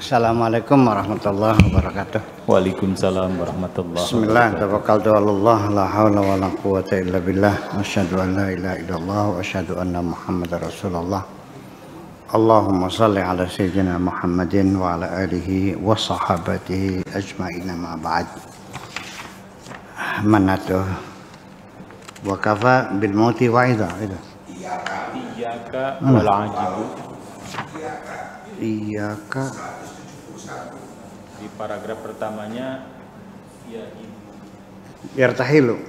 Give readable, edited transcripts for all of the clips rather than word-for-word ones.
Assalamualaikum warahmatullahi wabarakatuh. Waalaikumsalam warahmatullahi Bismillah, wabarakatuh. tawakkaltu 'alallah, la haula wala quwwata illa billah. Asyhadu an la ilaha illallah wa asyhadu anna Muhammadar Rasulullah. Allahumma shalli ala sayyidina Muhammadin wa ala alihi wa sahabatihi ajma'in, ma ba'd. Manatu wa kafa bil mauti wa'idha. Iyyaka wal ajibu. Iyyaka Di paragraf pertamanya ya yartahilu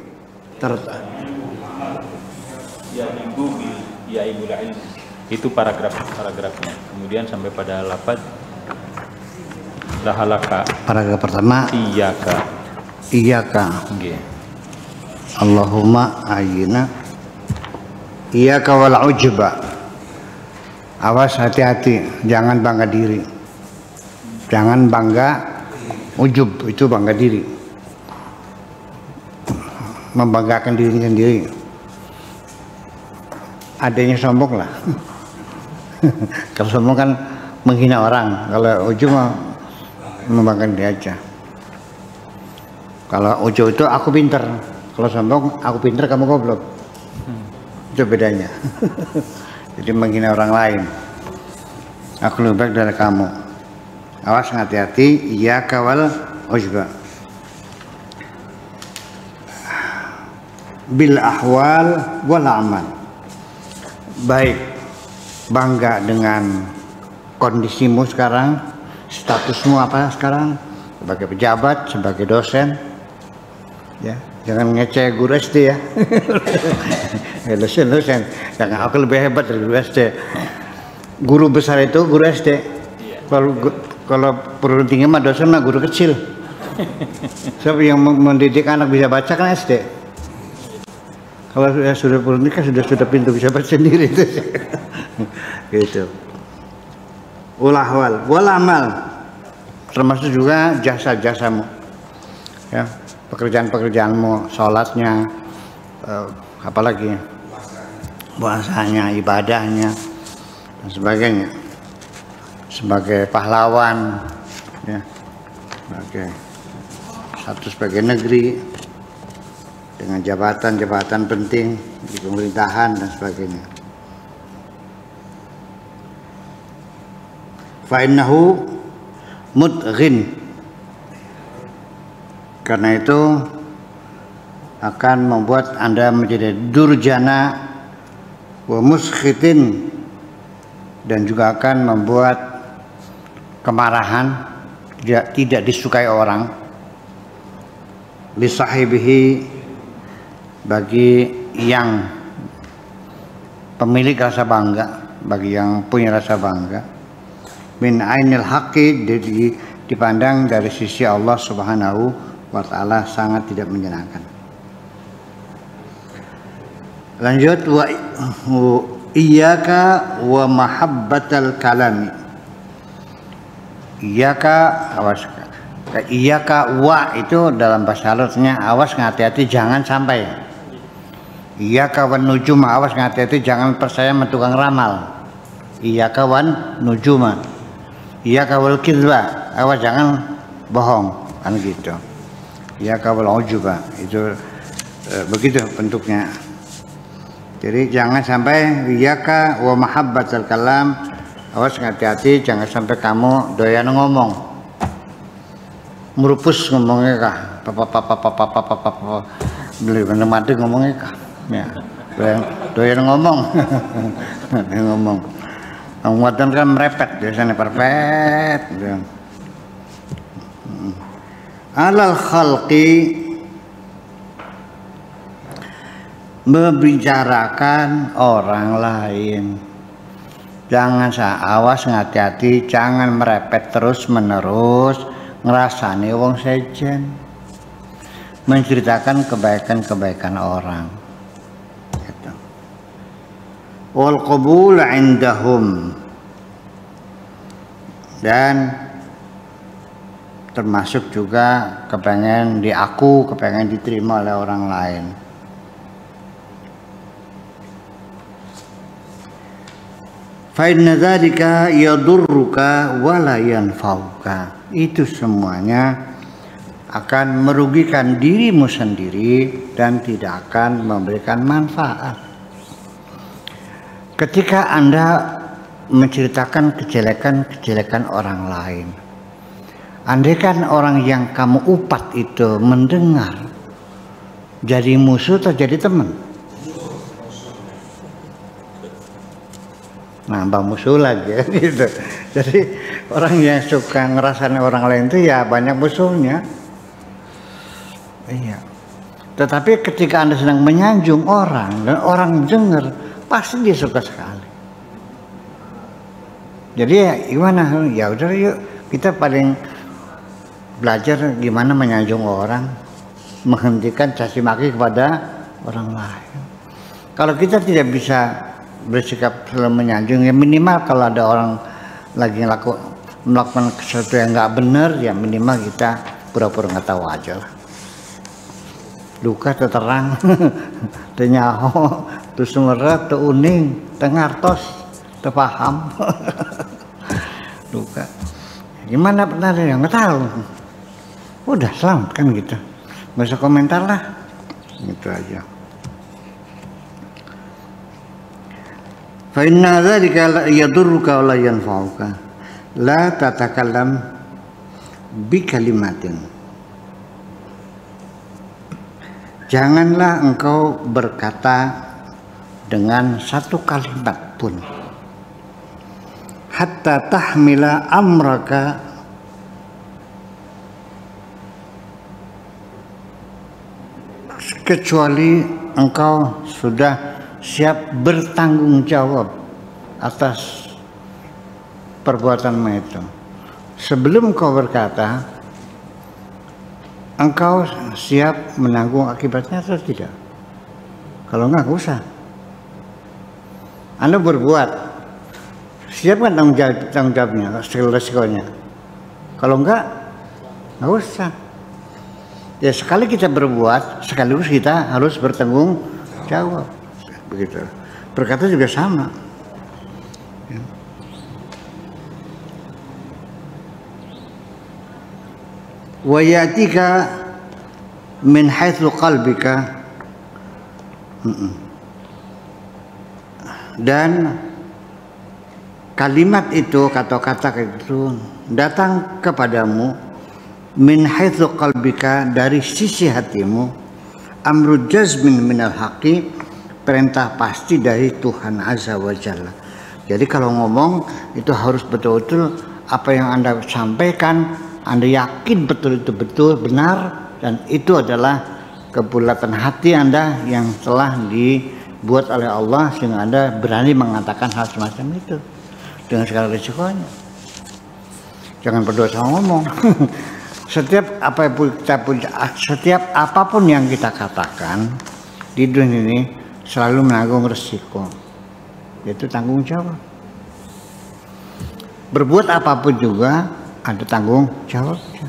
ibu bil ya ibul ilm. Itu paragrafnya. Kemudian sampai pada lafaz lahalaka. paragraf pertama iyyaka Nggih. Allahumma ayyina iyyaka wal ujba. Awas, hati-hati, jangan bangga diri, jangan bangga ujub, itu bangga diri, membanggakan diri sendiri. Adanya sombong lah. Kalau sombong kan menghina orang, kalau ujub mah membanggakan diri aja. Kalau ujub itu aku pinter, kalau sombong aku pinter kamu goblok. Itu bedanya. Jadi menghina orang lain. Aku lebih baik dari kamu. Awas, hati-hati. Iyyaka wal ujba. Bil ahwal wal amal. Baik bangga dengan kondisimu sekarang, statusmu apa sekarang, sebagai pejabat, sebagai dosen, ya. Jangan ngeceh guru SD ya. Dosen, jangan, aku lebih hebat dari guru SD. Guru besar itu guru SD. Kalau perlu tinggi mah dosen mah guru kecil. Siapa yang mendidik anak bisa baca kan SD. Kalau sudah perlu tinggi kan sudah pintu bisa baca sendiri itu. Gitu. Ulahwal, wal amal, termasuk juga jasa-jasamu. Ya. Pekerjaan-pekerjaanmu, sholatnya, apalagi puasanya, ibadahnya, dan sebagainya. Sebagai pahlawan, ya, sebagai negeri, dengan jabatan-jabatan penting di pemerintahan dan sebagainya. Fa'innahu mudghin. Karena itu akan membuat Anda menjadi durjana wa muskhitin, dan juga akan membuat kemarahan, tidak disukai orang, li sahibihi, bagi yang pemilik rasa bangga, bagi yang punya rasa bangga, min ainil haqqi, dipandang dari sisi Allah Subhanahu wa ta'ala sangat tidak menyenangkan. Lanjut, wa iyyaka wa mahabbatal kalami. Iyyaka, awas, iyyaka wa itu dalam bahasa Arabnya awas, hati-hati jangan sampai. Iyyaka wan nujum, awas, hati-hati jangan percaya sama tukang ramal. Iyyaka wan nujuma. Iyyaka wal kizba, awas jangan bohong, kan gitu. Iyyaka wal ujba, itu begitu bentuknya. Jadi jangan sampai iyyaka wa mahabbatal kalam, awas, hati-hati jangan sampai kamu doyan ngomong, merupus ngomongnya kah, beli bener mati ngomongnya kah, ya, doyan ngomong. Ngomong ngomong kan merepet biasanya, perpet. Alal khalqi, membicarakan orang lain. Jangan awas, hati-hati jangan merepet terus menerus ngerasani wong sejen, menceritakan kebaikan-kebaikan orang. Gitu. Wal qabul indahum, dan termasuk juga kepengen diterima oleh orang lain. fa inna dzalika yadurruka wa la yanfa'uka. Itu semuanya akan merugikan dirimu sendiri dan tidak akan memberikan manfaat. Ketika Anda menceritakan kejelekan-kejelekan orang lain, andaikan orang yang kamu upat itu mendengar, jadi musuh atau jadi teman? Nambah musuh lagi gitu. Jadi orang yang suka ngerasain orang lain itu ya banyak musuhnya. Iya. Tetapi ketika Anda sedang menyanjung orang dan orang dengar, pasti dia suka sekali. Jadi ya gimana? Ya udah yuk kita paling belajar gimana menyanjung orang, menghentikan caci maki kepada orang lain. Kalau kita tidak bisa bersikap selalu menyanjung, ya minimal kalau ada orang lagi melakukan sesuatu yang nggak benar, ya minimal kita pura-pura nggak tahu aja lah. Duka terang, tenyaho, tu sumeret, tu uning, tengartos, terpaham. Duka. Gimana benar ya nggak tahu. Udah selamat kan gitu. Nggak usah komentar lah. Gitu aja. Fa inna dzalika la yadurruka wa la yanfa'uka. La tatakallam bi kalimatin. Janganlah engkau berkata dengan satu kalimat pun. Hatta tahmila amraka kecuali engkau sudah siap bertanggung jawab atas perbuatanmu itu. Sebelum kau berkata, engkau siap menanggung akibatnya atau tidak? Kalau enggak usah. Anda berbuat, siap kan tanggung jawabnya, resikonya? Kalau enggak usah. Ya sekali kita berbuat, sekaligus kita harus bertanggung jawab. Begitu. Berkata juga sama. Ya. Wa yatika min haitsu qalbika. Dan kalimat itu, kata-kata itu datang kepadamu min haitsu qalbika, dari sisi hatimu, amru jazmin minal haqqi, perintah pasti dari Tuhan Azza wa Jalla. Jadi kalau ngomong itu harus betul-betul apa yang Anda sampaikan, Anda yakin betul itu betul benar, dan itu adalah kebulatan hati Anda yang telah dibuat oleh Allah sehingga Anda berani mengatakan hal semacam itu dengan segala risikonya. Jangan berdosa ngomong. Setiap apapun yang kita katakan di dunia ini selalu menanggung resiko, yaitu tanggung jawab. Berbuat apapun juga ada tanggung jawabnya.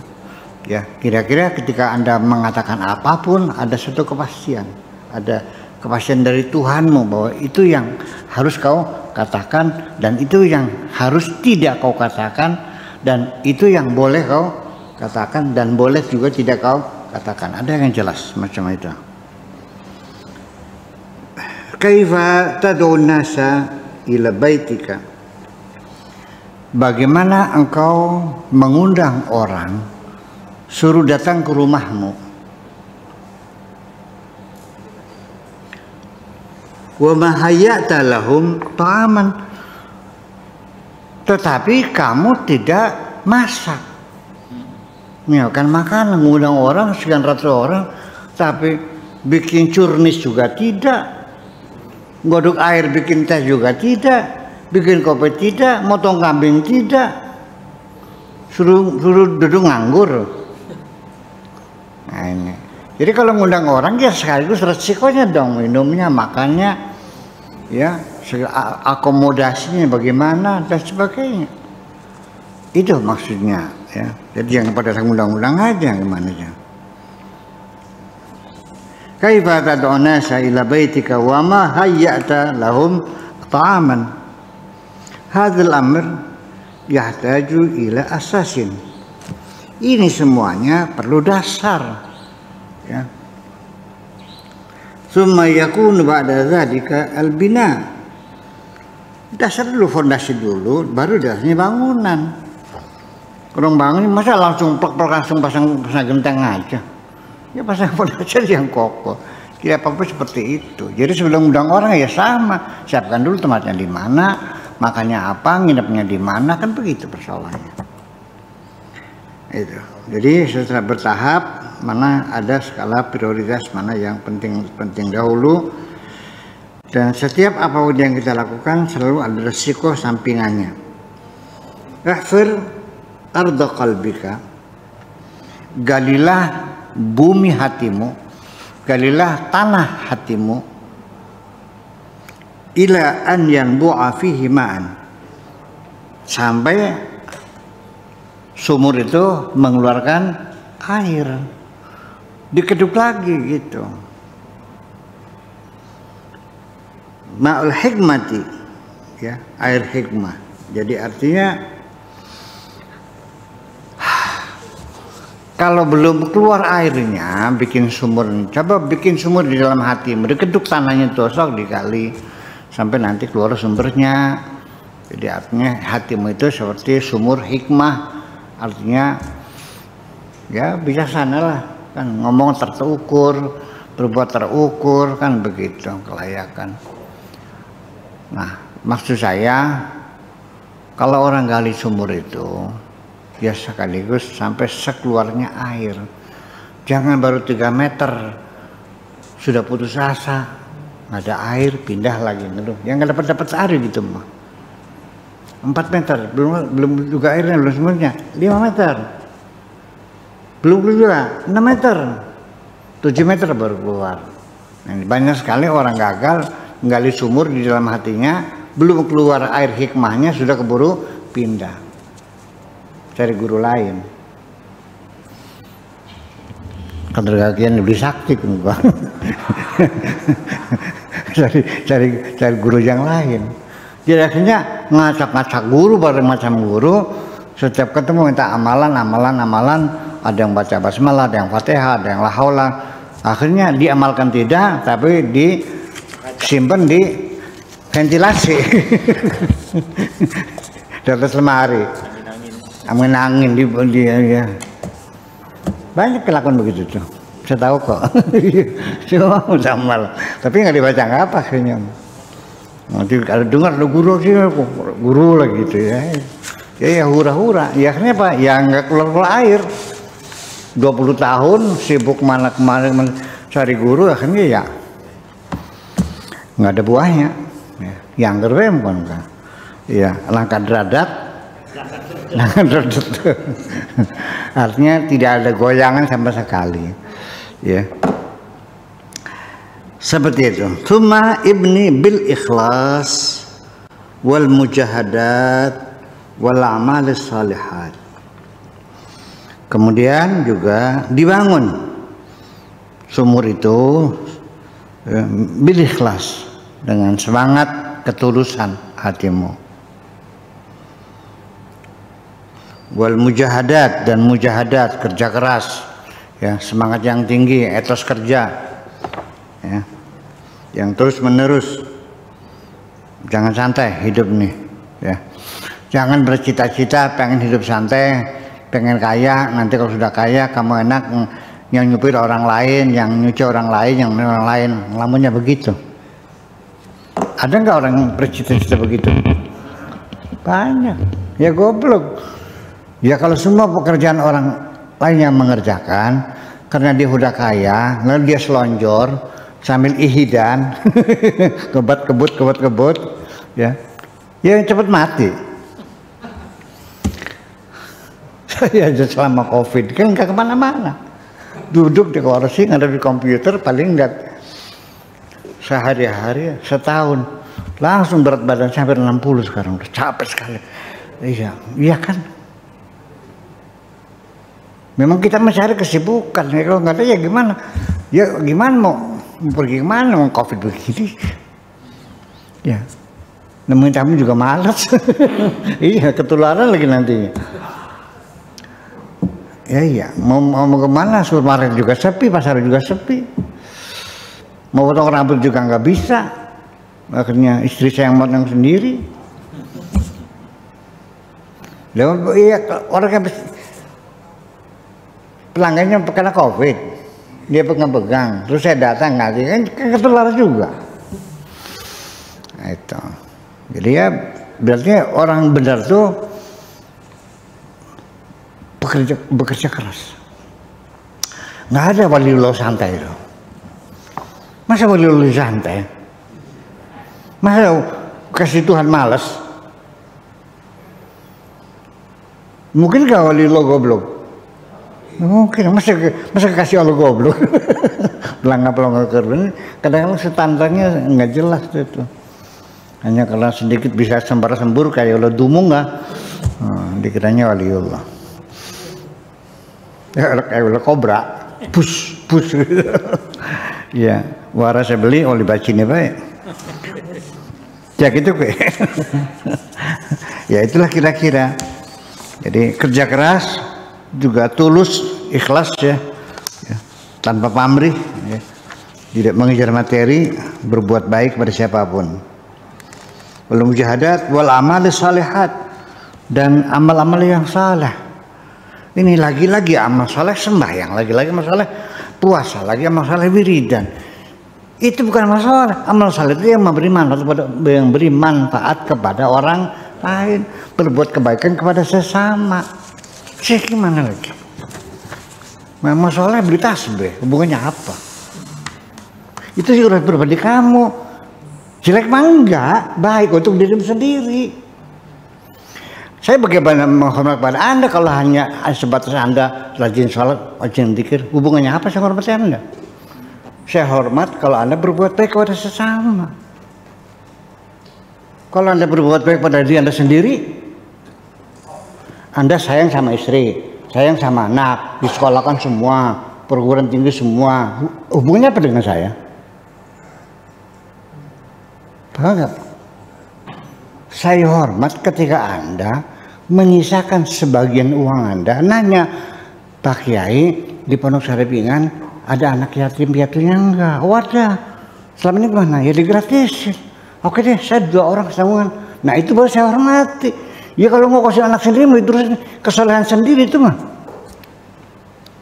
Ya, kira-kira ketika Anda mengatakan apapun ada satu kepastian, ada kepastian dari Tuhanmu bahwa itu yang harus kau katakan dan itu yang harus tidak kau katakan, dan itu yang boleh kau katakan dan boleh juga tidak kau katakan. Ada yang jelas macam itu. Kaifa tad'un nasa ila baitika. Bagaimana engkau mengundang orang suruh datang ke rumahmu? Wa ma hayyata lahum ta'aman. Tetapi kamu tidak masak. Menyiapkan makanan, mengundang orang sekian ratus orang, tapi bikin curnis juga tidak. Godok air bikin teh juga tidak, bikin kopi tidak, motong kambing tidak, suruh duduk nganggur. Nah ini. Jadi kalau ngundang orang ya sekaligus resikonya dong, minumnya, makannya, ya, akomodasinya bagaimana dan sebagainya. Itu maksudnya, ya. Jadi yang pada ngundang-undang aja gimana ya. Kaifa tad'una ila baitika wa ma hayyata lahum ta'aman. hadzal amr yahtaju ila asasin. Ini semuanya perlu dasar, ya. Summa yakunu ba'da dzalika al-bina. Dasar dulu, fondasi dulu, baru dasarnya bangunan. Orang bangun masa langsung plek-plek langsung pasang genteng aja. Ya pasang fondasi yang kokoh. Tidak apa-apa seperti itu. Jadi sebelum undang orang ya sama, siapkan dulu tempatnya di mana, makannya apa, nginepnya di mana, kan begitu persoalannya. Itu. Jadi setelah bertahap, mana ada skala prioritas, mana yang penting dahulu. Dan setiap apapun yang kita lakukan selalu ada resiko sampingannya. Ihfir arda qalbika, galilah bumi hatimu, galilah tanah hatimu, ila an yanbu'a fihi ma'an, sampai sumur itu mengeluarkan air, dikeduk lagi gitu. Ma'ul hikmati, ya, air hikmah. Jadi artinya kalau belum keluar airnya, bikin sumur. Coba bikin sumur di dalam hatimu, dikeduk tanahnya tosok dikali sampai nanti keluar sumbernya. Jadi artinya hatimu itu seperti sumur hikmah. Artinya ya bijaksana lah, kan ngomong terukur, berbuat terukur, kan begitu kelayakan. Nah, maksud saya kalau orang gali sumur itu ya sekaligus sampai sekeluarnya air. Jangan baru 3 meter sudah putus asa, nggak ada air, pindah lagi ngeluh. Yang nggak dapat air gitu mah. 4 meter belum juga airnya, belum sumurnya. 5 meter belum juga, 6 meter, 7 meter baru keluar. Nah, banyak sekali orang gagal menggali sumur di dalam hatinya, belum keluar air hikmahnya sudah keburu pindah cari guru lain. Ketergagian lebih sakti kan. cari guru yang lain. Jadi akhirnya ngacak-ngacak guru, bareng macam guru. Setiap ketemu minta amalan. Ada yang baca basmalah, ada yang fatihah, ada yang la haula. Akhirnya diamalkan tidak, tapi disimpan di ventilasi. Di atas lemari. Angin di ya. Banyak kelakuan begitu tuh. Saya tahu kok. Cuma amal. Tapi nggak dibaca nggak apa akhirnya. Nanti kalau dengar ada guru lagi gitu ya. Ya hura-hura. Ya akhirnya apa? Ya nggak keluar air. 20 tahun sibuk mana kemarin cari guru, akhirnya ya nggak ada buahnya. Yang keren kan? Ya langkah deradat. Artinya tidak ada goyangan sama sekali. Ya. Seperti itu. Tsumma ibni bil ikhlas wal mujahadat wal a'malis salihat. Kemudian juga dibangun sumur itu bil ikhlas, dengan semangat ketulusan hatimu. Wal mujahadat, dan mujahadat, kerja keras, ya, semangat yang tinggi, etos kerja, ya, yang terus menerus. Jangan santai hidup nih, ya. Jangan bercita-cita pengen hidup santai, pengen kaya. Nanti kalau sudah kaya kamu enak yang nyupir orang lain, yang nyuci orang lain, yang orang lain. Lamunnya begitu. Ada nggak orang yang bercita-cita begitu? Banyak. Ya goblok. Ya kalau semua pekerjaan orang lain yang mengerjakan, karena dia udah kaya, lalu dia selonjor sambil ihidan, kebut, ya, ya cepat mati. Saya aja selama COVID kan nggak kemana-mana, duduk di kursi ngadep di komputer, paling nggak sehari-hari, setahun langsung berat badan sampai 60 sekarang, udah capek sekali. Iya kan. Memang kita mencari kesibukan, ya, kalau nggak ada ya gimana? Ya gimana mau pergi kemana? Mau COVID begini? Ya, nemuin tamu juga malas. Iya, ketularan lagi nanti. Ya iya, mau kemana? Supermarket juga sepi, pasar juga sepi. Mau potong rambut juga nggak bisa. Akhirnya istri saya yang potong sendiri. Iya, orang yang pelanggannya kena COVID, dia pegang-pegang, terus saya datang ngasih, kan ketularan juga. Nah, itu. Jadi ya berarti orang benar tuh bekerja keras. Nggak ada waliullah santai loh. Masa waliullah santai? Masa kasih Tuhan malas? Mungkin gak waliullah goblok? Mungkin. Masa kasih Allah goblok? Pelangga kadang-kadang standarnya nggak jelas itu. Hanya kalau sedikit bisa sembur kayak Allah dumung nggak? Dikiranya waliullah. Ya kayak kobra, pus. Ya, waras saya beli oli bacine baik. Ya gitu kayak. Ya itulah kira-kira. Jadi kerja keras, juga tulus, ikhlas ya, tanpa pamrih, ya. Tidak mengejar materi, berbuat baik pada siapapun. Wal mujahadat wal amal salihat, dan amal-amal yang saleh. Ini lagi-lagi amal saleh sembahyang, lagi-lagi amal saleh puasa, lagi amal saleh wiridan. Itu bukan masalah. Amal saleh itu yang memberi manfaat kepada orang lain, berbuat kebaikan kepada sesama. Gimana lagi? Masalah beli tasbih, hubungannya apa? Itu sih udah berbeda kamu. Jelek mah enggak, baik untuk dirimu sendiri. Saya bagaimana menghormati pada Anda kalau hanya sebatas Anda rajin sholat, rajin zikir? Hubungannya apa saya hormati Anda? Saya hormat kalau Anda berbuat baik kepada sesama. Kalau Anda berbuat baik pada diri Anda sendiri, Anda sayang sama istri, sayang sama anak, disekolahkan semua, perguruan tinggi semua. Hubungannya apa dengan saya? Paham nggak? Saya hormat ketika Anda menyisakan sebagian uang Anda, nanya, Pak Kiai di Pondok Saripingan ada anak yatim piatunya enggak? Oh ada. Selama ini gimana? Ya digratisin. Oke deh, saya 2 orang sambungan. Nah itu baru saya hormati. Ya kalau mau kasih anak sendiri, mau diterusin kesalahan sendiri itu mah.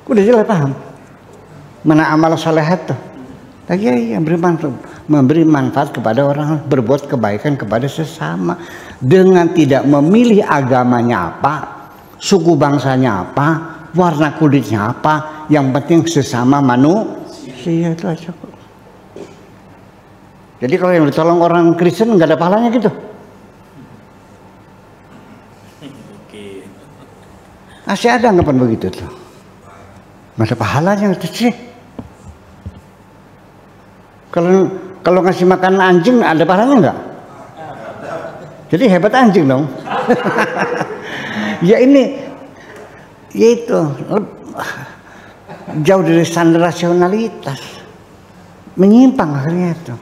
Udah jelas paham. Mana amal salehat tuh? Lagi yang memberi manfaat kepada orang, berbuat kebaikan kepada sesama dengan tidak memilih agamanya apa, suku bangsanya apa, warna kulitnya apa, yang penting sesama manusia, itu aja kok. Jadi kalau yang ditolong orang Kristen nggak ada pahalanya gitu. Masih ada anggapan begitu tuh. Nggak ada pahalanya itu sih. Kalau ngasih makan anjing ada pahalanya nggak? Jadi hebat anjing dong. Ya ini, yaitu jauh dari standar rasionalitas, menyimpang akhirnya itu,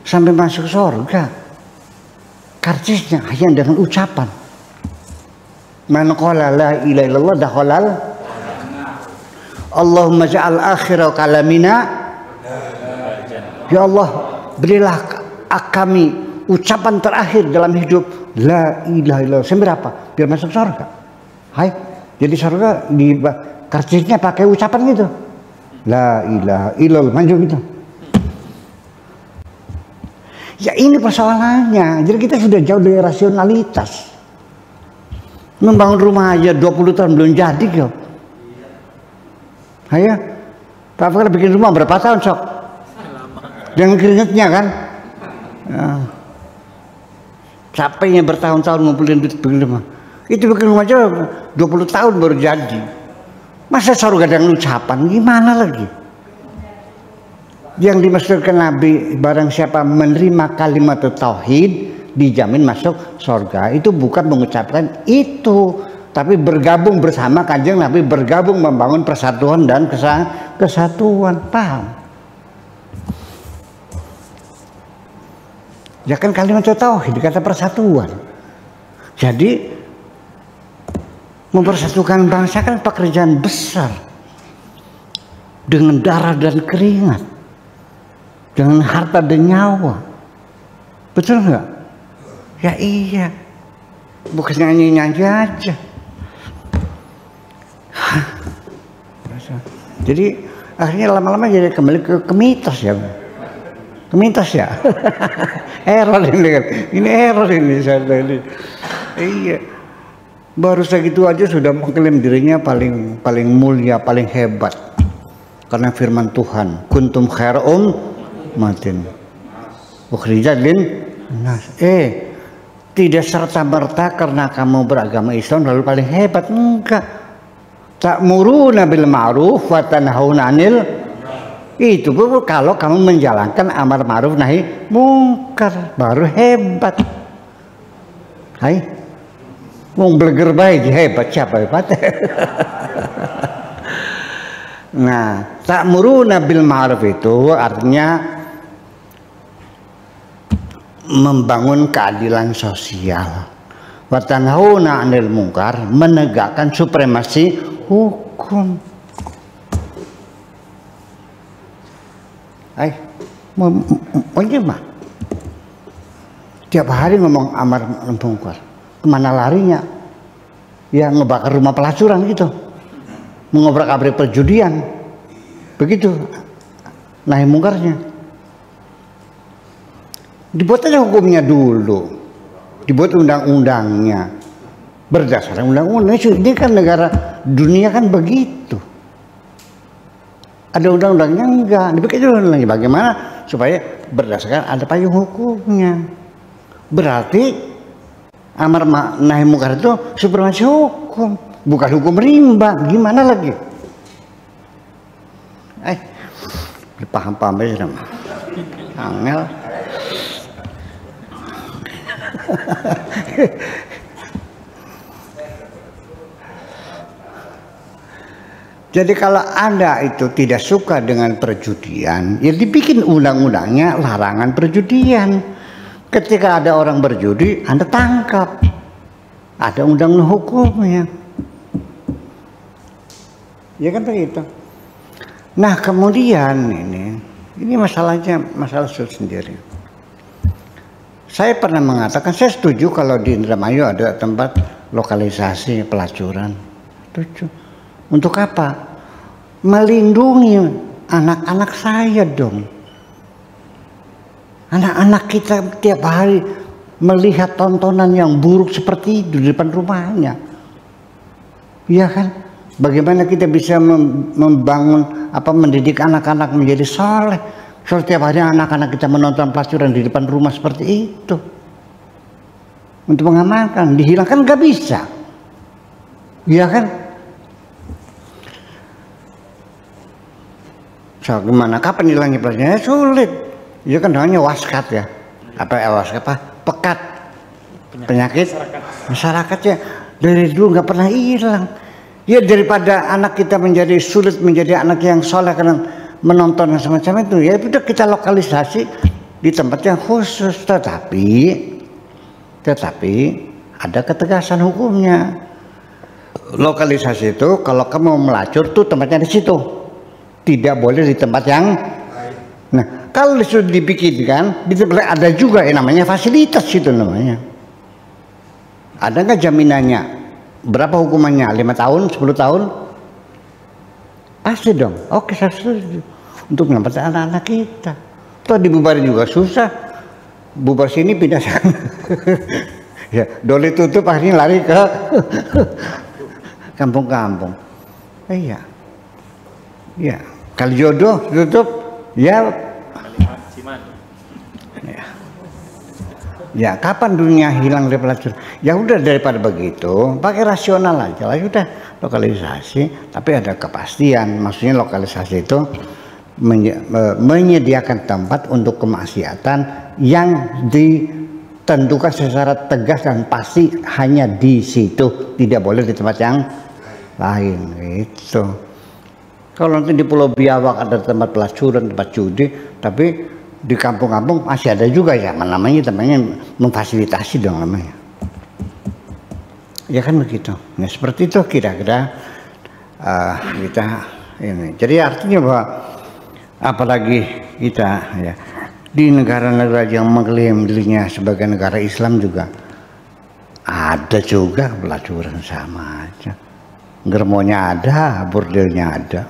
sampai masuk surga. Karcisnya hanya dengan ucapan. Man qala la ilaha illallah dakhalal. Allahumma ja'al akhira kalamina. Ya Allah, berilah kami ucapan terakhir dalam hidup la ilaha illallah. Sampai apa? Biar masuk surga. Hai, jadi surga di karcisnya pakai ucapan gitu. La ilaha illallah, maju gitu. Ya ini persoalannya. Jadi kita sudah jauh dari rasionalitas. Membangun rumah aja 20 tahun belum jadi kok. Ayo, Pak Fakir bikin rumah berapa tahun sok? Dengan keringetnya kan? Ya. Capeknya bertahun-tahun ngumpulin duit bikin rumah. Itu bikin rumah aja 20 tahun baru jadi. Masa surga dengan ucapan gimana lagi? Yang dimaksudkan Nabi, barang siapa menerima kalimat tauhid dijamin masuk surga. Itu bukan mengucapkan itu, tapi bergabung bersama Kanjeng Nabi, bergabung membangun persatuan dan kesatuan. Paham? Ya kan kalimat tauhid, kata persatuan. Jadi mempersatukan bangsa kan pekerjaan besar. Dengan darah dan keringat. Dengan harta dan nyawa. Betul nggak? Ya iya. Bukan nyanyi-nyanyi aja. Jadi akhirnya lama-lama jadi kembali ke mitos ya. Ke mitos ya. Error ini kan. Ini error ini saya tadi. Iya. Baru segitu aja sudah mengklaim dirinya paling mulia, paling hebat. Karena firman Tuhan, kuntum khaira ummatin ukhrijat linnas. Tidak serta-merta karena kamu beragama Islam lalu paling hebat, enggak. Ta'muruna bil ma'ruf wa tanhauna 'anil, itu kalau kamu menjalankan amar ma'ruf nahi mungkar baru hebat. Hai, wong bleger bae hebat, siapa hebat? Nah, ta'muruna bil ma'ruf itu artinya membangun keadilan sosial. Wa tanhauna 'anil munkar, menegakkan supremasi hukum. Mau gimana? Tiap hari ngomong amar munkar, kemana larinya? Ya ngebakar rumah pelacuran gitu, mengobrak-abrik perjudian, begitu nahi mungkarnya. Dibuat aja hukumnya dulu, dibuat undang-undangnya berdasarkan undang-undang. Ini kan negara dunia kan begitu, ada undang-undangnya enggak, dibikin dulu lagi bagaimana supaya berdasarkan ada payung hukumnya. Berarti amar nahi mungkar itu supremasi hukum, bukan hukum rimba. Gimana lagi? Paham-paham aja sama angel. Jadi kalau Anda itu tidak suka dengan perjudian, ya dibikin undang-undangnya larangan perjudian. Ketika ada orang berjudi, Anda tangkap. Ada undang-undang hukumnya. Ya kan begitu. Nah kemudian ini masalahnya masalah sendiri. Saya pernah mengatakan saya setuju kalau di Indramayu ada tempat lokalisasi pelacuran. Setuju. Untuk apa? Melindungi anak-anak saya dong. Anak-anak kita tiap hari melihat tontonan yang buruk seperti itu di depan rumahnya. Iya kan? Bagaimana kita bisa membangun mendidik anak-anak menjadi soleh? Setiap hari anak-anak kita menonton pelacuran di depan rumah seperti itu. Untuk mengamankan, dihilangkan nggak bisa. Iya kan? So, gimana? Kapan hilangnya pelacuran? Sulit. Itu kan namanya waskat ya. Pekat. Penyakit masyarakat ya. Dari dulu nggak pernah hilang. Ya daripada anak kita menjadi sulit menjadi anak yang soleh karena menonton semacam itu, ya udah kita lokalisasi di tempat yang khusus. Tetapi ada ketegasan hukumnya. Lokalisasi itu kalau kamu melacur tuh tempatnya di situ, tidak boleh di tempat yang. Nah kalau sudah dibikinkan di tempat ada juga yang namanya fasilitas itu namanya. Ada nggak jaminannya? Berapa hukumannya? 5 tahun, 10 tahun? Pasti dong. Oke, saya setuju. Untuk menyelamatkan anak-anak kita. Toh dibubarin juga susah. Bubar sini pindah sana. Ya, doli tutup akhirnya lari ke kampung-kampung. Iya. Iya. Kali jodoh tutup, ya. Ya, kapan dunia hilang dari pelacuran? Ya udah daripada begitu, pakai rasional aja lah. Udah lokalisasi, tapi ada kepastian. Maksudnya lokalisasi itu menyediakan tempat untuk kemaksiatan yang ditentukan secara tegas dan pasti hanya di situ, tidak boleh di tempat yang lain. Gitu. Kalau nanti di Pulau Biawak ada tempat pelacuran, tempat judi, tapi di kampung-kampung masih ada juga ya namanya memfasilitasi dong namanya. Ya kan begitu. Nah seperti itu kira-kira kita ini. Jadi artinya bahwa apalagi kita ya di negara-negara yang mengklaim dirinya sebagai negara Islam juga ada juga pelacuran sama aja. Germonya ada, bordelnya ada.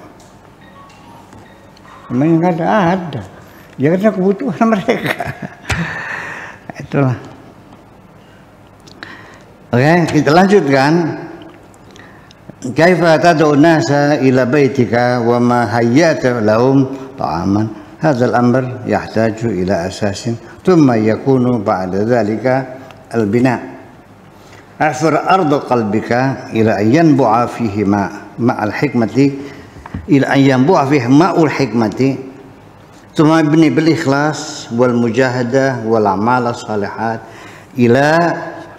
Memang ada. Ya karena kebutuhan mereka. Itulah. Oke, kita lanjutkan. Kaifa tad'u nasa ila baitika wa ma hayyata lahum ta'aman. Hadzal amr yahtaju ila asasin thumma yakunu ba'da dhalika al-bina'. Afir ardu qalbika ila an yanbu'a fihi ma'al hikmati ila an yanbu'a fihi ma'ul hikmati thumma ibni bil ikhlas wal mujahadah wal a'mal salihat ila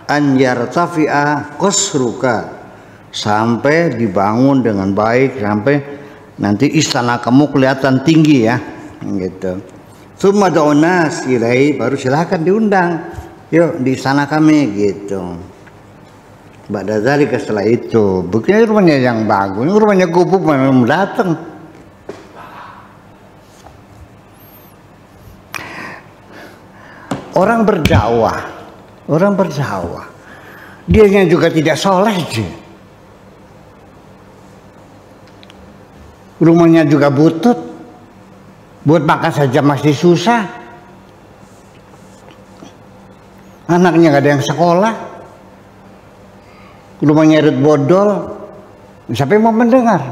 an yartafi'a qasruka, sampai dibangun dengan baik sampai nanti istana kamu kelihatan tinggi ya gitu. Thumma da'un nas ilai, baru silakan diundang, yuk di istana kami gitu. Ba'da dzalika, setelah itu bukannya rumahnya yang bagus, rumahnya gubuk memang datang. Orang berdakwah, dianya juga tidak soleh sih. Rumahnya juga butut, buat makan saja masih susah. Anaknya gak ada yang sekolah, rumahnya irit bodol, siapa yang mau mendengar?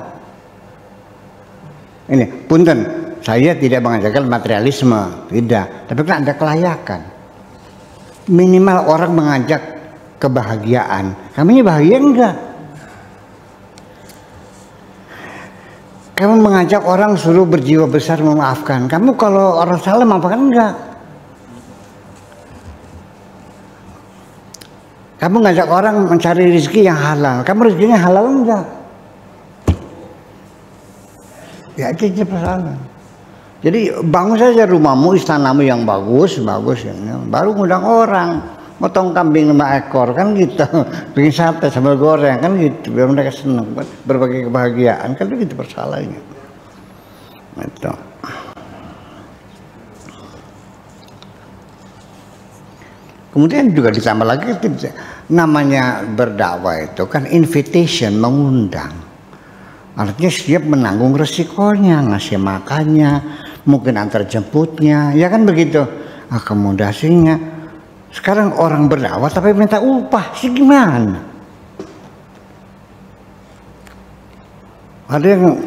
Ini, punten, saya tidak mengajarkan materialisme, tidak, tapi kan ada kelayakan. Minimal orang mengajak kebahagiaan. Kamu ini bahagia enggak? Kamu mengajak orang suruh berjiwa besar memaafkan. Kamu kalau orang salah maafkan enggak? Kamu ngajak orang mencari rezeki yang halal. Kamu rezekinya halal enggak? Ya itu persoalan. Jadi bangun saja rumahmu, istanamu yang bagus ya, baru ngundang orang, motong kambing 5 ekor kan gitu, bikin sate sambal goreng kan gitu, biar mereka senang, berbagi kebahagiaan kan itu persoalannya. Itu. Kemudian juga ditambah lagi namanya berdakwah itu kan invitation, mengundang. Artinya siap menanggung resikonya, ngasih makannya, mungkin antar jemputnya, ya kan begitu, akomodasinya. Sekarang orang berdakwah tapi minta upah, sih gimana? Ada yang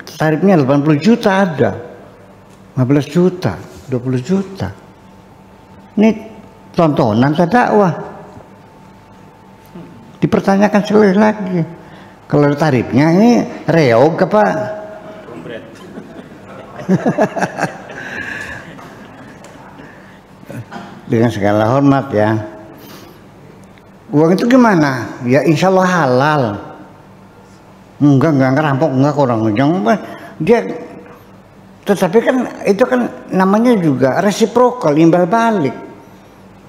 tarifnya 80 juta ada, 15 juta, 20 juta. Ini tontonan dakwah. Dipertanyakan sekali lagi. Kalau tarifnya ini reog apa? Dengan segala hormat ya, uang itu gimana? Ya insya Allah halal. Enggak ngerampok, enggak orang jangan dia. Tetapi kan itu kan namanya juga resiprokal, imbal balik.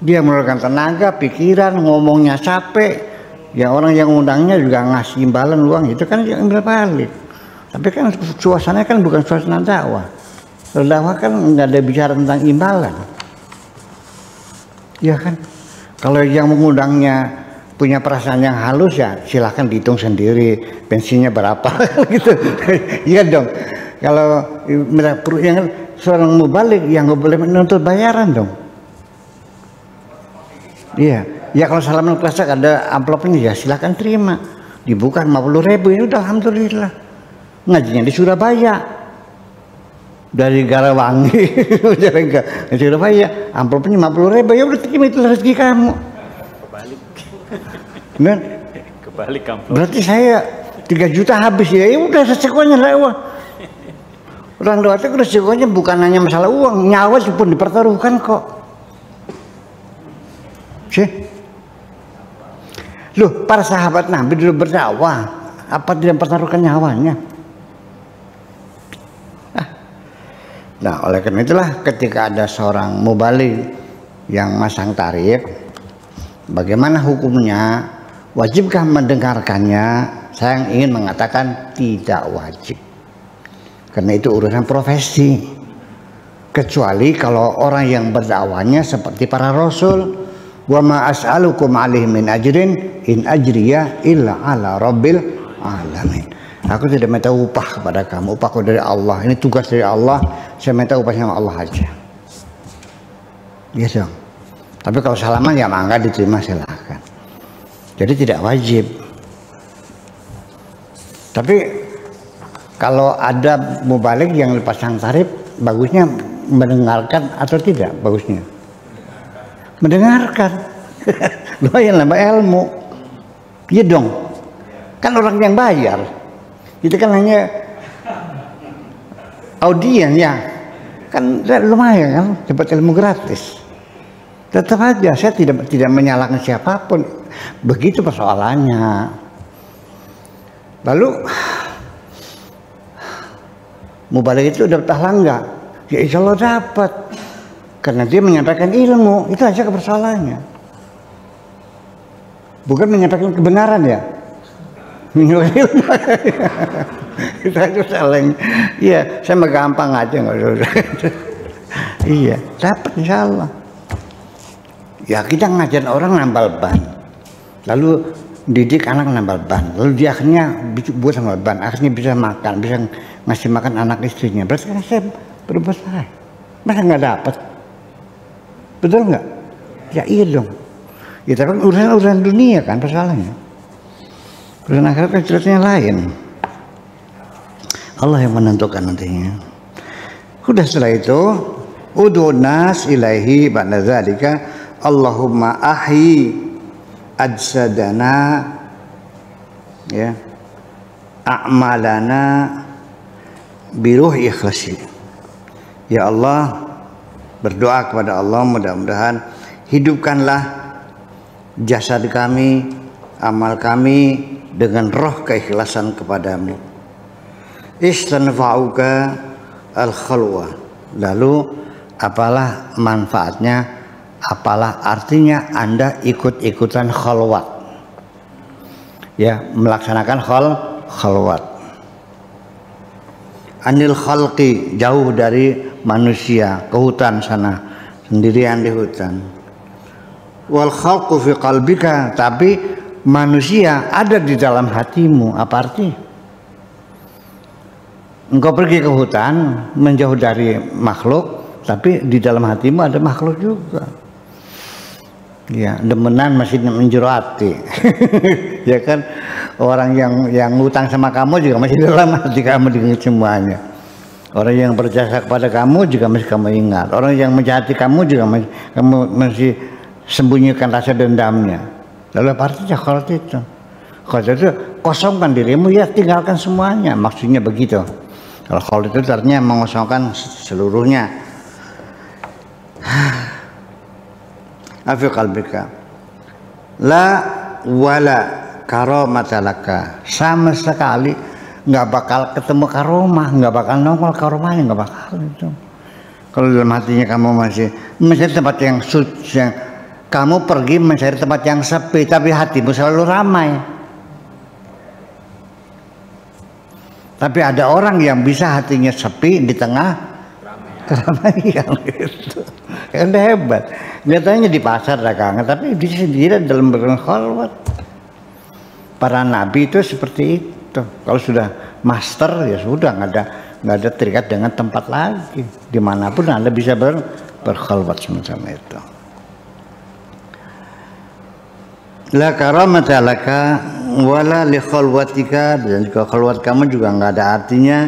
Dia mengeluarkan tenaga, pikiran, ngomongnya capek. Ya orang yang undangnya juga ngasih imbalan uang, itu kan yang imbal balik. Tapi kan suasananya kan bukan suasana dakwah. Dakwah kan nggak ada bicara tentang imbalan. Ya kan, kalau yang mengundangnya punya perasaan yang halus ya silahkan dihitung sendiri pensinya berapa gitu. Iya dong. Kalau yang seorang mubalik yang nggak boleh menuntut bayaran dong. Iya, ya kalau salaman kelas ada amplopnya ya silahkan terima. Dibuka 50.000 ini udah alhamdulillah. Ngajinya di Surabaya. Dari Garawangi ke Surabaya, amplopnya 50.000, ya udah terima, itu rezeki kamu. Kebalik. Benar? Kebalik amplop. Berarti saya 3 juta habis ya udah resikonya dakwah. Orang doa itu resikonya bukan hanya masalah uang, nyawa pun dipertaruhkan kok. Sih. Loh, para sahabat Nabi dulu berdakwah, apa tidak mempertaruhkan nyawanya? Nah, oleh karena itulah ketika ada seorang mubaligh yang masang tarif, bagaimana hukumnya? Wajibkah mendengarkannya? Saya ingin mengatakan tidak wajib. Karena itu urusan profesi. Kecuali kalau orang yang berdakwahnya seperti para rasul, wa ma as'alukum alaihi min ajrin in ajriya illa ala rabbil alamin. Aku tidak minta upah kepada kamu, upahku dari Allah. Ini tugas dari Allah, saya minta upahnya sama Allah aja. Iya dong. Tapi kalau salaman ya mangga diterima, silakan. Jadi tidak wajib. Tapi kalau ada mubaligh yang pasang tarif, bagusnya mendengarkan atau tidak? Bagusnya mendengarkan. Lumayan nambah ilmu. Iya dong. Kan orang yang bayar, itu kan hanya audien ya. Kan lumayan kan, dapat ilmu gratis. Tetap aja saya tidak menyalahkan siapapun. Begitu persoalannya. Lalu mubaligh itu dapat pahala enggak? Ya insya Allah dapat. Karena dia menyampaikan ilmu, itu aja persoalannya. Bukan menyampaikan kebenaran ya. Itu aja saling. Iya, saya mah gampang aja nggak usah. Iya, dapat insya Allah. Ya kita ngajarin orang nambal ban, lalu didik anak nambal ban, lalu dia akhirnya buat nambal ban, akhirnya bisa makan, bisa ngasih makan anak istrinya. Berarti kan saya berbuat salah. Masa nggak dapat? Betul nggak? Ya iya dong. Ya tapi urusan dunia kan persoalannya. Urusan akhirat kan ceritanya lain. Allah yang menentukan nantinya. Udah setelah itu, ud'un nas ilaihi ba'da dzalika. Allahumma ahyi ajsadana ya a'malana biruh ikhlasi. Ya Allah, berdoa kepada Allah, mudah-mudahan hidupkanlah jasad kami, amal kami dengan roh keikhlasan kepadamu. Istanfa'uka al-khalwa. Lalu apalah manfaatnya? Apalah artinya Anda ikut-ikutan khalwat, ya, melaksanakan khalwat. Anil khalqi, jauh dari manusia, ke hutan sana, sendirian di hutan. Wal khalqu fi qalbika, tapi manusia ada di dalam hatimu. Apa arti? Engkau pergi ke hutan, menjauh dari makhluk, tapi di dalam hatimu ada makhluk juga. Ya, demenan masih menjuru hati. Ya kan, orang yang ngutang sama kamu juga masih dalam hati kamu dengan semuanya. Orang yang berjasa kepada kamu juga masih kamu ingat. Orang yang menjahati kamu juga masih sembunyikan rasa dendamnya. Lalu apa artinya khalwat itu? Khalwat itu kosongkan dirimu, ya tinggalkan semuanya. Maksudnya begitu. Kalau khalwat itu artinya mengosongkan seluruhnya. Afi qalbika la wala karamata laka, sama sekali nggak bakal ketemu karomah, nggak bakal nongol karomahnya, nggak bakal itu. Kalau dalam hatinya kamu masih mencari tempat yang suci, yang kamu pergi mencari tempat yang sepi, tapi hatimu selalu ramai. Tapi ada orang yang bisa hatinya sepi di tengah keramaian gitu. Kan hebat. Nyatanya di pasar dagangan, tapi di sendiri dalam berkhalwat. Para nabi itu seperti itu. Kalau sudah master ya sudah, nggak ada terikat dengan tempat lagi. Dimanapun Anda bisa berkhalwat semacam itu. La karamata laka wala li khalwatika, dan juga khalwat kamu juga nggak ada artinya.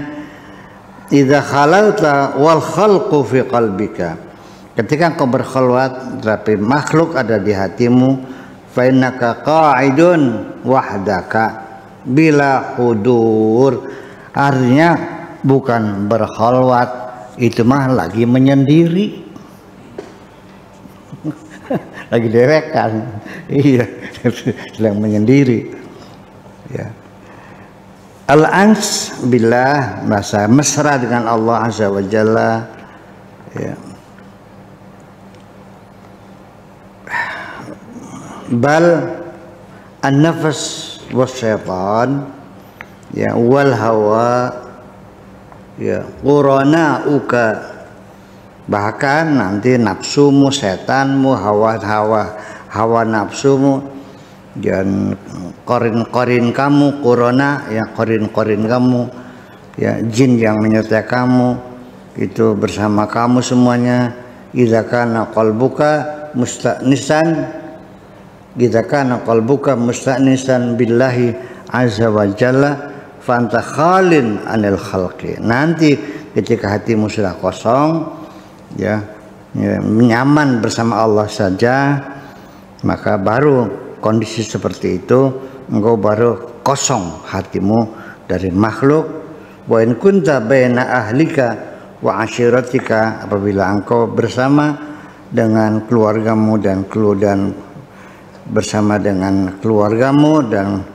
Idza khalauta wal khalqu fi qalbika, ketika engkau berkhalwat tapi makhluk ada di hatimu, fa innaka qa'idun wahdaka bila hudur, artinya bukan berkhalwat, itu mah lagi menyendiri. Lagi dewekan. Iya, sedang menyendiri. Ya. Al-ans billah, merasa mesra dengan Allah Azza wa Jalla. ya. Bal an-nafas wasyaitan ya wal hawa ya qurana'uka, bahkan nanti nafsumu, setanmu, hawa nafsumu dan korin kamu, qurana ya korin kamu ya, jin yang menyertai kamu itu bersama kamu semuanya. Idza kana qalbuka musta'nisan billahi azza wa jalla fanta khalin anil khalqi. Nanti ketika hatimu sudah kosong ya, nyaman bersama Allah saja, maka baru kondisi seperti itu engkau baru kosong hatimu dari makhluk. Wa in kunta baina ahlika wa ashiratika, apabila engkau bersama dengan keluargamu dan bersama dengan keluargamu dan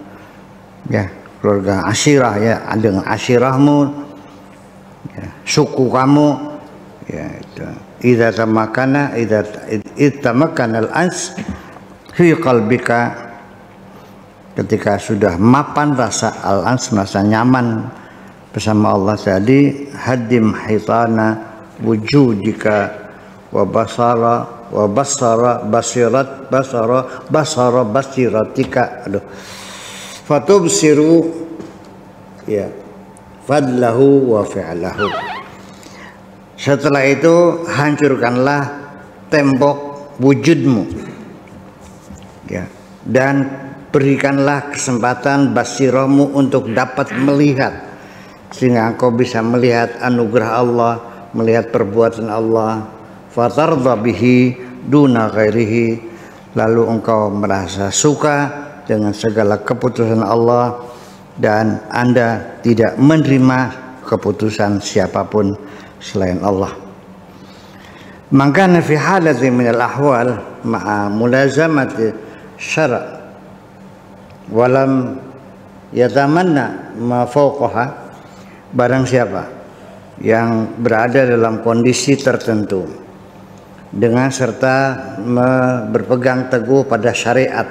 ya keluarga asyirah ya, dengan asyirahmu ya, suku kamu ya, itu idza tamakkana al-ans fi qalbika, ketika sudah mapan rasa al-ans, merasa nyaman bersama Allah tadi, hadim hitana wujudika wa basiratika, fatubsiru ya fadlahu wa fi'lahu. Setelah itu hancurkanlah tembok wujudmu ya, dan berikanlah kesempatan basirahmu untuk dapat melihat, sehingga engkau bisa melihat anugerah Allah, melihat perbuatan Allah. Fatardha bihi duna ghairihi, lalu engkau merasa suka dengan segala keputusan Allah dan Anda tidak menerima keputusan siapapun selain Allah. Maka fi halati min al-ahwal ma'a mulazamati syara' walam yatamanna ma fawqaha, barang siapa yang berada dalam kondisi tertentu dengan serta berpegang teguh pada syariat,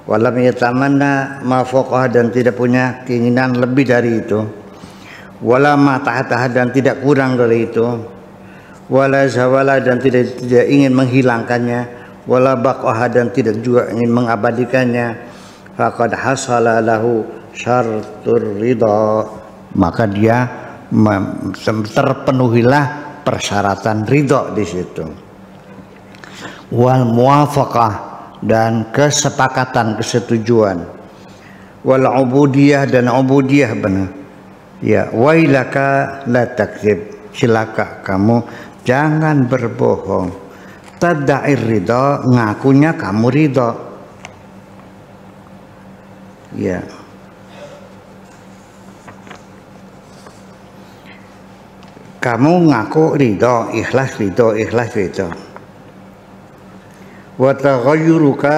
walam yatamanna ma fawqaha, dan tidak punya keinginan lebih dari itu, wala ma tahtaha, dan tidak kurang dari itu, wala zawala, dan tidak ingin menghilangkannya, wala baqaha, dan tidak juga ingin mengabadikannya, faqad hasala lahu syartur ridha, maka dia terpenuhilah persyaratan ridho di situ. Wal muwafaqah, dan kesepakatan, kesetujuan. Wal ubudiyah, dan ubudiyah benar. Ya, wailaka la takdzib, cilaka kamu jangan berbohong. Tad'ir ridha, ngakunya kamu ridho. Ya. Kamu ngaku ridho, ikhlas ridho. Wa taghayyuruka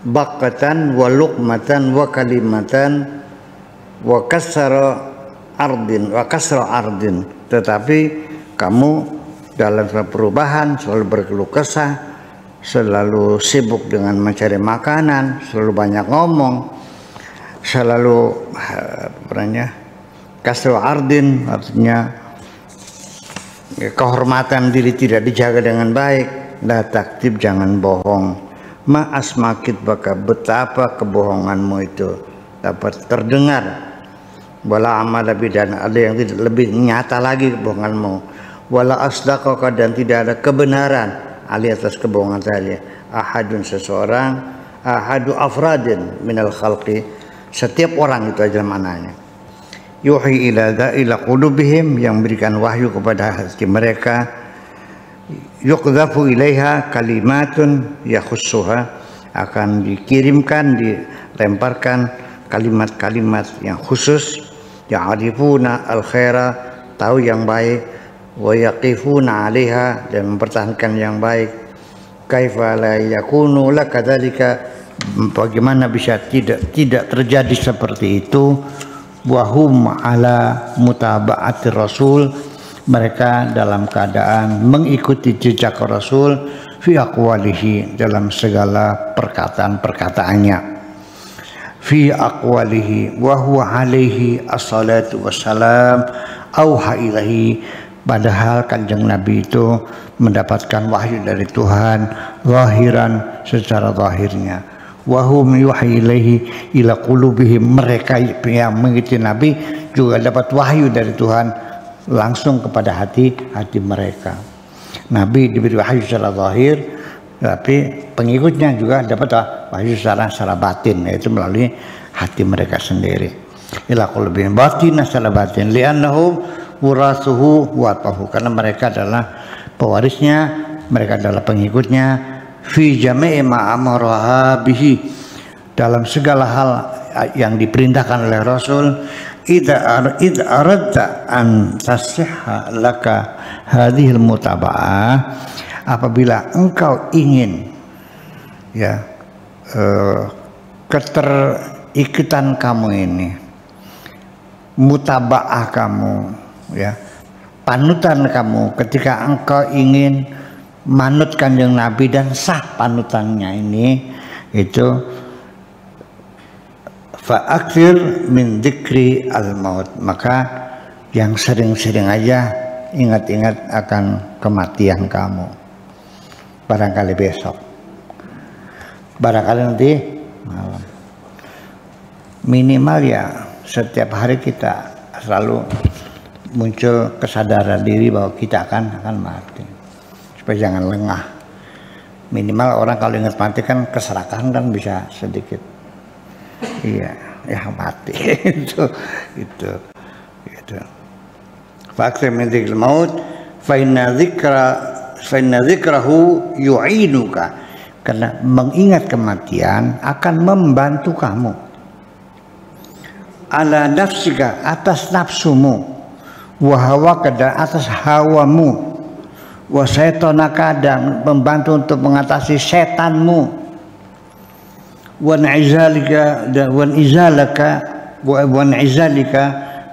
baqatan wa luqmatan wa kalimatan wa kasra ardin, tetapi kamu dalam perubahan selalu berkeluh kesah, selalu sibuk dengan mencari makanan, selalu banyak ngomong, selalu kasru ardin, artinya kehormatan diri tidak dijaga dengan baik. La taktib, jangan bohong. Ma asmakit, baka betapa kebohonganmu itu dapat terdengar. Wala amal lebih, dan ada yang tidak lebih nyata lagi kebohonganmu. Wala asdaqaka, dan tidak ada kebenaran ali atas kebohongan tadi. Ahadun, seseorang, ahadu afradin minal khalqi, setiap orang itu aja mananya. Yuhi ila qulubihim, yang memberikan wahyu kepada hati mereka. Yuqdhafu ilaiha kalimatun yakhussuha, akan dikirimkan, dilemparkan kalimat-kalimat yang khusus. Ya'rifuna al-khaira, tahu yang baik. Wa yaqifuna 'alaiha, dan mempertahankan yang baik. Kaifa la yakunu lakadzalika, bagaimana bisa tidak terjadi seperti itu. Wahum ala mutaba'atir rasul, mereka dalam keadaan mengikuti jejak Rasul fi aqwalihi, dalam segala perkataan-perkataannya, fi aqwalihi wa huwa alaihi assalatu wassalam auha ilahi, padahal kanjeng Nabi itu mendapatkan wahyu dari Tuhan zahiran, secara zahirnya, wa hum yuhi ilaihi ila qulubihim, mereka yang mengikuti Nabi juga dapat wahyu dari Tuhan langsung kepada hati mereka. Nabi diberi wahyu secara zahir, tapi pengikutnya juga dapat wahyu secara batin, yaitu melalui hati mereka sendiri. Ila qulubihim batin, secara batin, li'annahum wurasuhu wa tahu, karena mereka adalah pewarisnya, mereka adalah pengikutnya, fi jami'i ma amaraha bihi, dalam segala hal yang diperintahkan oleh Rasul. Idza aradta an tasihha laka hadhil mutaba'ah, apabila engkau ingin ya keterikatan kamu ini, mutaba'ah kamu ya, panutan kamu, ketika engkau ingin manut kanjeng Nabi dan sah panutannya ini, itu fa'akthir min dzikri al-maut, maka yang sering-sering aja ingat-ingat akan kematian kamu. Barangkali besok, barangkali nanti malam, minimal ya setiap hari kita selalu muncul kesadaran diri bahwa kita akan mati, supaya jangan lengah. Minimal orang kalau ingat mati kan keserakahan kan bisa sedikit. Iya, ya mati. itu. Fakir min dzikril maut, fa inna dzikrahu yu'inuka, karena mengingat kematian akan membantu kamu ala nafsika, atas nafsumu, wa hawaka, dan atas hawamu, wa syaitonaka, dan membantu untuk mengatasi setanmu, wan izalika,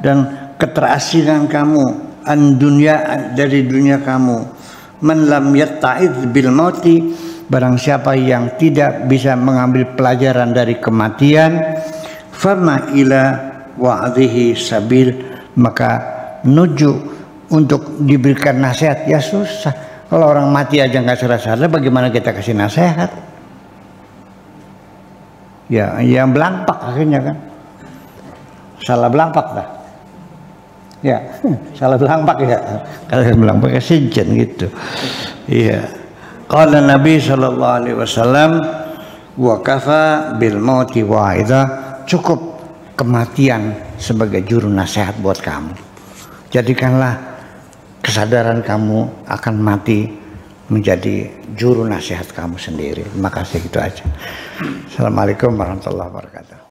dan keterasingan kamu, an dunya, dari dunia kamu. Man lam yatta'idz bil mauti, barang siapa yang tidak bisa mengambil pelajaran dari kematian, fama ila wa'dhihi sabil, maka menuju untuk diberikan nasihat ya susah. Kalau orang mati aja nggak sadar, bagaimana kita kasih nasihat? Ya, yang belampak akhirnya kan, salah belampak dah. Ya, salah belampak ya. Kalau belampak ya sejen gitu. Iya. Qala Nabi sallallahu alaihi wasallam, wa kafa bil mauti wa'idha, cukup kematian sebagai juru nasihat buat kamu. Jadikanlah kesadaran kamu akan mati menjadi juru nasihat kamu sendiri. Terima kasih, gitu aja. Assalamualaikum warahmatullahi wabarakatuh.